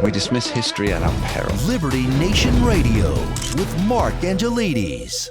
We dismiss history at our peril. Liberty Nation Radio with Mark Angelides.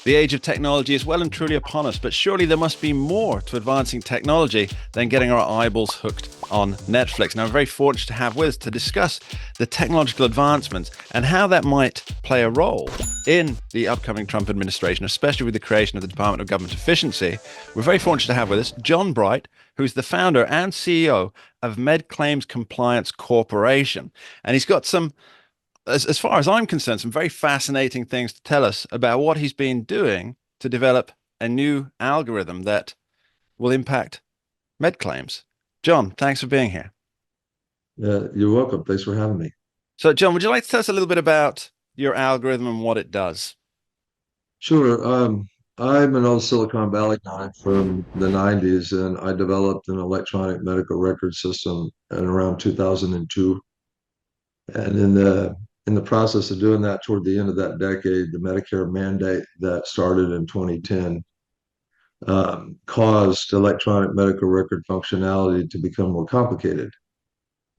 The age of technology is well and truly upon us, but surely there must be more to advancing technology than getting our eyeballs hooked on Netflix. Now, I'm very fortunate to have with us to discuss the technological advancements and how that might play a role in the upcoming Trump administration, especially with the creation of the Department of Government Efficiency. We're very fortunate to have with us John Bright, who's the founder and CEO of MedClaims Compliance Corporation. And he's got some, as far as I'm concerned, some very fascinating things to tell us about what he's been doing to develop a new algorithm that will impact med claims. John, thanks for being here. You're welcome. Thanks for having me. So, John, would you like to tell us a little bit about your algorithm and what it does? Sure. I'm an old Silicon Valley guy from the 90s, and I developed an electronic medical record system in around 2002. And in the process of doing that, toward the end of that decade, the Medicare mandate that started in 2010 caused electronic medical record functionality to become more complicated.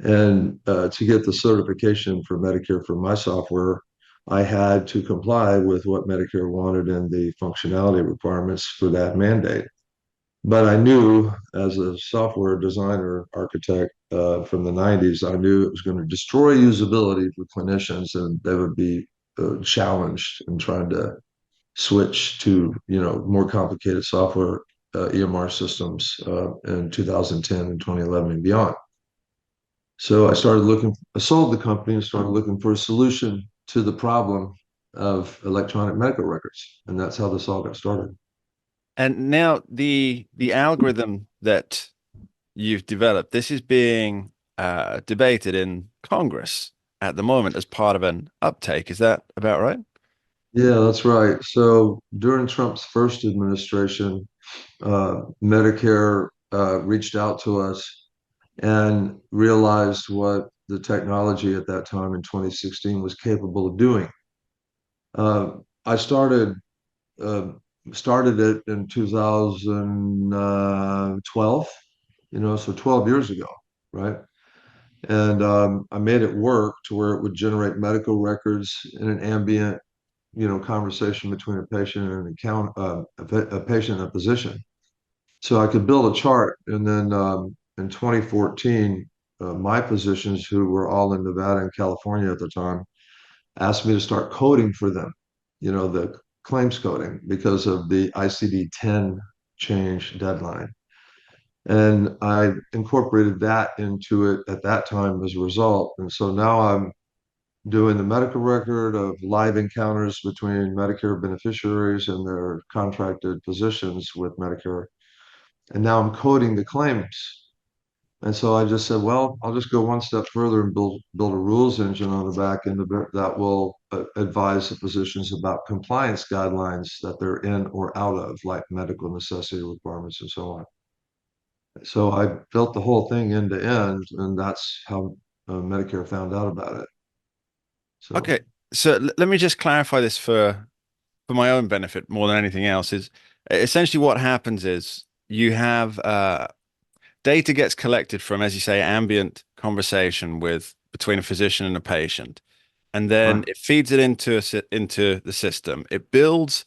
And to get the certification for Medicare for my software, I had to comply with what Medicare wanted and the functionality requirements for that mandate. But I knew, as a software designer architect from the 90s, I knew it was going to destroy usability for clinicians, and they would be challenged in trying to switch to more complicated software EMR systems in 2010 and 2011 and beyond. So I sold the company and started looking for a solution to the problem of electronic medical records. And that's how this all got started. And now the algorithm that you've developed, this is being debated in Congress at the moment as part of an uptake. Is that about right? Yeah, that's right. So during Trump's first administration, Medicare reached out to us and realized what the technology at that time in 2016 was capable of doing. I uh, started it in 2012, so 12 years ago, right? And I made it work to where it would generate medical records in an ambient, conversation between a patient and a patient and a physician. So I could build a chart, and then in 2014, my physicians, who were all in Nevada and California at the time, asked me to start coding for them, the claims coding, because of the ICD-10 change deadline. And I incorporated that into it at that time as a result. And so now I'm doing the medical record of live encounters between Medicare beneficiaries and their contracted physicians with Medicare. And now I'm coding the claims. And so I just said, well, I'll just go one step further and build a rules engine on the back end of it that will advise the physicians about compliance guidelines that they're in or out of, like medical necessity requirements and so on. So I built the whole thing end to end, and that's how Medicare found out about it. So Okay, so let me just clarify this for my own benefit more than anything else. Is essentially what happens is you have data gets collected from, as you say, ambient conversation with between a physician and a patient, and then right. it feeds it into the system. It builds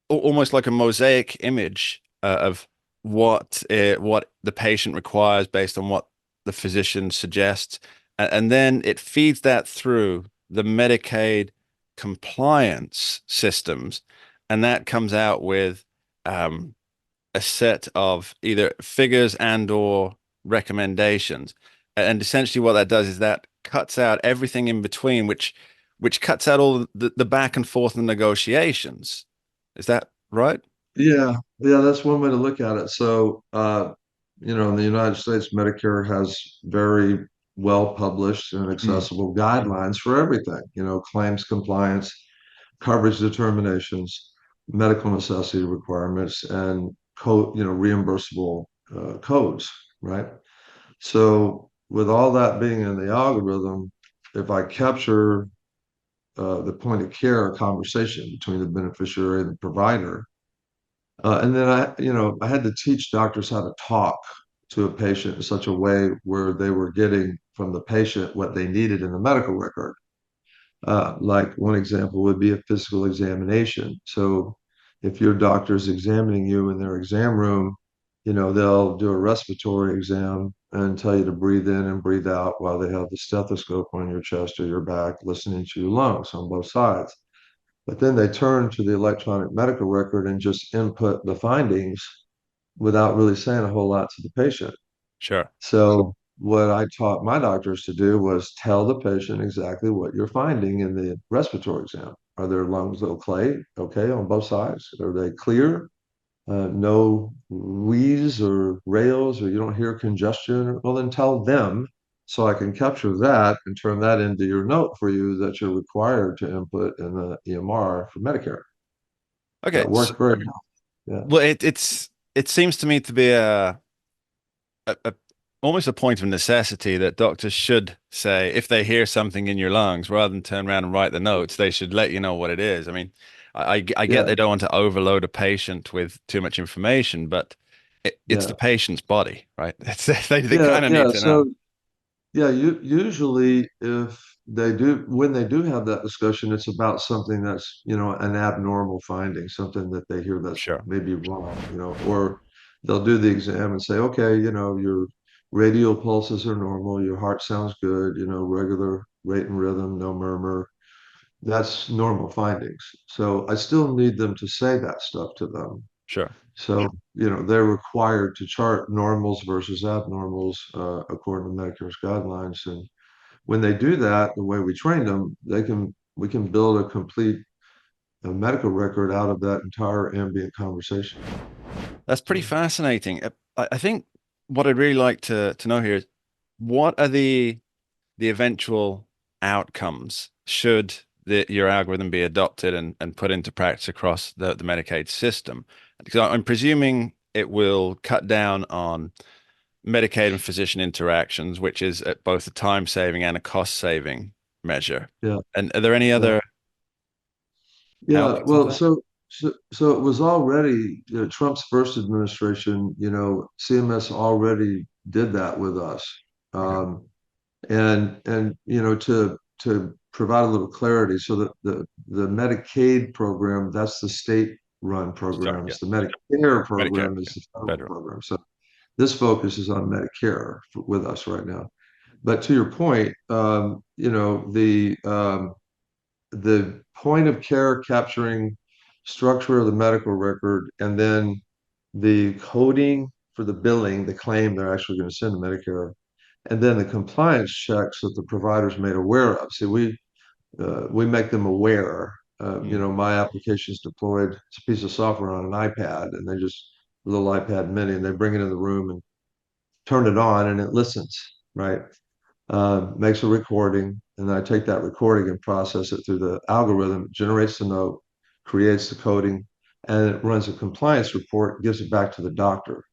almost like a mosaic image of what the patient requires based on what the physician suggests, and then it feeds that through the Medicaid compliance systems, and that comes out with a set of either figures and or recommendations. And essentially what that does is that cuts out everything in between, which cuts out all the back and forth and negotiations. Is that right? Yeah, that's one way to look at it. So, in the United States, Medicare has very well published and Mm. accessible guidelines for everything, claims compliance, coverage determinations, medical necessity requirements, and reimbursable codes, right? So, with all that being in the algorithm, if I capture the point of care conversation between the beneficiary and the provider, and then I had to teach doctors how to talk to a patient in such a way where they were getting from the patient what they needed in the medical record. Like one example would be a physical examination. So if your doctor's examining you in their exam room, they'll do a respiratory exam and tell you to breathe in and breathe out while they have the stethoscope on your chest or your back, listening to your lungs on both sides. But then they turn to the electronic medical record and just input the findings without really saying a whole lot to the patient. Sure. So what I taught my doctors to do was tell the patient exactly what you're finding in the respiratory exam. Are their lungs okay on both sides? Are they clear? No wheeze or rails, or you don't hear congestion? Well, then tell them so I can capture that and turn that into your note for you that you're required to input in the EMR for Medicare. Okay. That worked very well. Yeah. Well, it seems to me to be a almost a point of necessity that doctors should say if they hear something in your lungs, rather than turn around and write the notes, they should let you know what it is. I mean, I get Yeah. they don't want to overload a patient with too much information, but it's the Yeah. patient's body, right? They Yeah. kind of need Yeah. to know. So yeah, usually if when they do have that discussion, it's about something that's, an abnormal finding, something that they hear that's Sure, maybe wrong, or they'll do the exam and say, okay, your radial pulses are normal, your heart sounds good, regular rate and rhythm, no murmur. That's normal findings. So I still need them to say that stuff to them. sure. So, they're required to chart normals versus abnormals, according to Medicare's guidelines. And when they do that, the way we train them, we can build a complete medical record out of that entire ambient conversation. That's pretty So, fascinating. I think what I'd really like to know here is what are the eventual outcomes should your algorithm be adopted and put into practice across the Medicaid system? Because I'm presuming it will cut down on Medicaid and physician interactions, which is both a time saving and a cost saving measure. yeah, And are there any yeah, other yeah. outputs of Well, that? so it was already, Trump's first administration. CMS already did that with us. Okay. Um, and to provide a little clarity, so that the Medicaid program, that's the state run Sorry, programs. The yes. Medicare Medicare, program is yeah, the federal federal. program. So this focus is on Medicare with us right now. But to your point, the point of care capturing structure of the medical record, and then the coding for the billing, the claim they're actually going to send to Medicare, and then the compliance checks that the provider's made aware of. See, we make them aware. Mm. My application is deployed. It's a piece of software on an iPad, and they just a little iPad Mini, and they bring it in the room and turn it on, and it listens. Right, makes a recording, and then I take that recording and process it through the algorithm. It generates the note, creates the coding, and it runs a compliance report, gives it back to the doctor.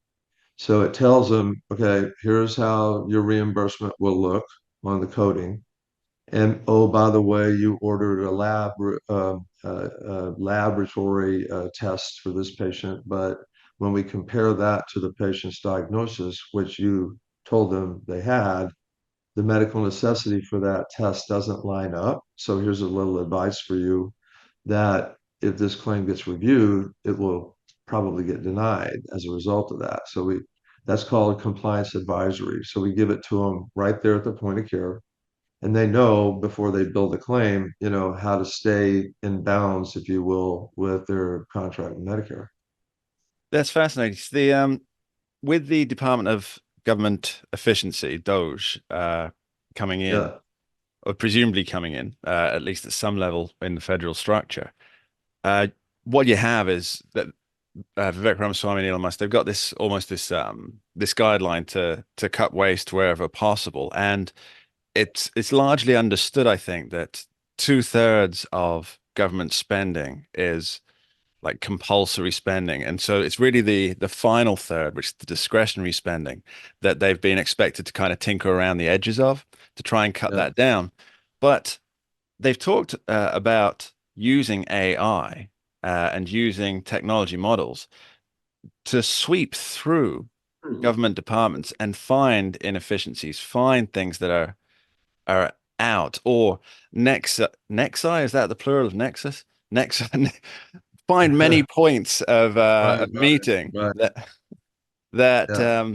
So it tells them, okay, here's how your reimbursement will look on the coding. And oh, by the way, you ordered a laboratory test for this patient, but when we compare that to the patient's diagnosis, which you told them they had, the medical necessity for that test doesn't line up. So here's a little advice for you that if this claim gets reviewed, it will probably get denied as a result of that. So that's called compliance advisory. So we give it to them right there at the point of care, and they know before they build a claim, how to stay in bounds, if you will, with their contract with Medicare. That's fascinating. With the Department of Government Efficiency, DOGE, coming in, Yeah, or presumably coming in, at least at some level in the federal structure, uh, what you have is that Vivek Ramaswamy and Elon Musk, they've got this almost this guideline to cut waste wherever possible, and it's largely understood, I think, that two-thirds of government spending is like compulsory spending. And so it's really the final third, which is the discretionary spending, that they've been expected to kind of tinker around the edges of to try and cut yeah, that down. But they've talked about using AI and using technology models to sweep through government departments and find inefficiencies, find things that are out, or nexi, is that the plural of nexus? Nexus, find many points Right, of meeting right. that Yeah,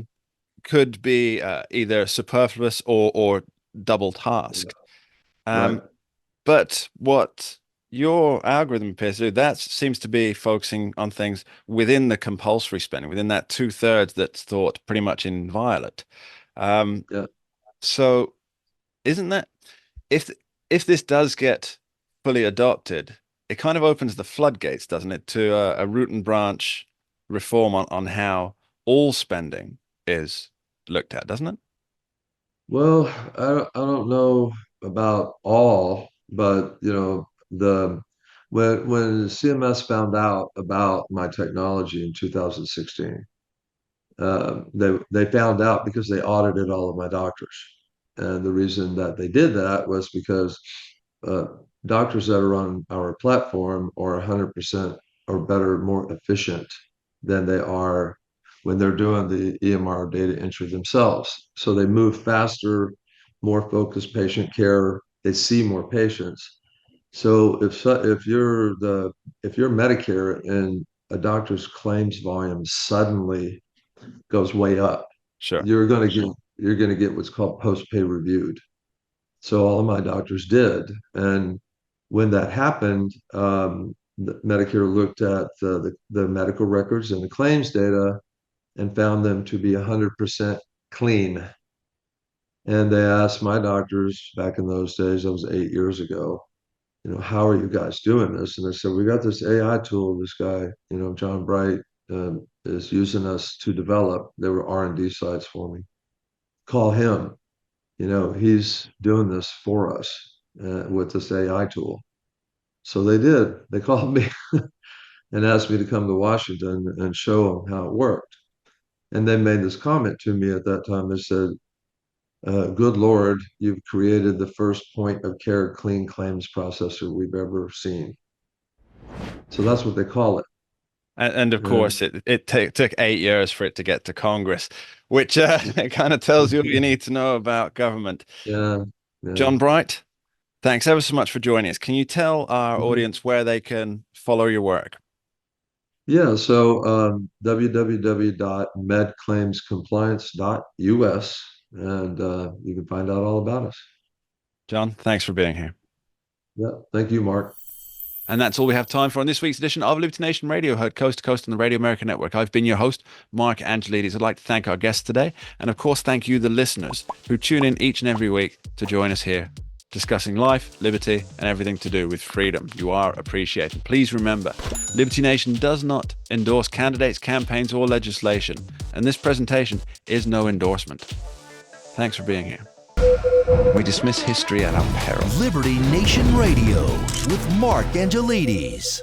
could be either superfluous or double yeah, tasked. right. Um, but what your algorithm appears to do, that seems to be focusing on things within the compulsory spending, within that two-thirds that's thought pretty much inviolate. Um, Yeah. so isn't that if if this does get fully adopted, it kind of opens the floodgates, doesn't it, to a root and branch reform on how all spending is looked at, doesn't it? Well, I don't know about all, but the when CMS found out about my technology in 2016, they found out because they audited all of my doctors, and the reason that they did that was because uh, doctors that are on our platform are 100% or better, more efficient than they are when they're doing the EMR data entry themselves. So they move faster, more focused patient care. They see more patients. So if you're Medicare and a doctor's claims volume suddenly goes way up, Sure. you're going to get what's called post-pay reviewed. So all of my doctors did, and when that happened, Medicare looked at the medical records and the claims data and found them to be 100% clean. And they asked my doctors back in those days, that was 8 years ago, how are you guys doing this? And they said, we got this AI tool, this guy, John Bright, is using us to develop. There were R&D sites for me. Call him. He's doing this for us with this AI tool. So they did. They called me and asked me to come to Washington and show them how it worked. And they made this comment to me at that time. They said, good Lord, you've created the first point of care clean claims processor we've ever seen. So that's what they call it. And of And course, it took 8 years for it to get to Congress, which it kind of tells you what you need to know about government. yeah, yeah. John Bright, thanks ever so much for joining us. Can you tell our Mhm. audience where they can follow your work? Yeah, so www.medclaimscompliance.us, and you can find out all about us. John, thanks for being here. Yeah, thank you, Mark. And that's all we have time for on this week's edition of Liberty Nation Radio, heard coast to coast on the Radio America Network. I've been your host, Mark Angelides. I'd like to thank our guests today, and of course, thank you, the listeners, who tune in each and every week to join us here, discussing life, liberty, and everything to do with freedom. You are appreciated. Please remember, Liberty Nation does not endorse candidates, campaigns, or legislation, and this presentation is no endorsement. Thanks for being here. We dismiss history at our peril. Liberty Nation Radio with Mark Angelides.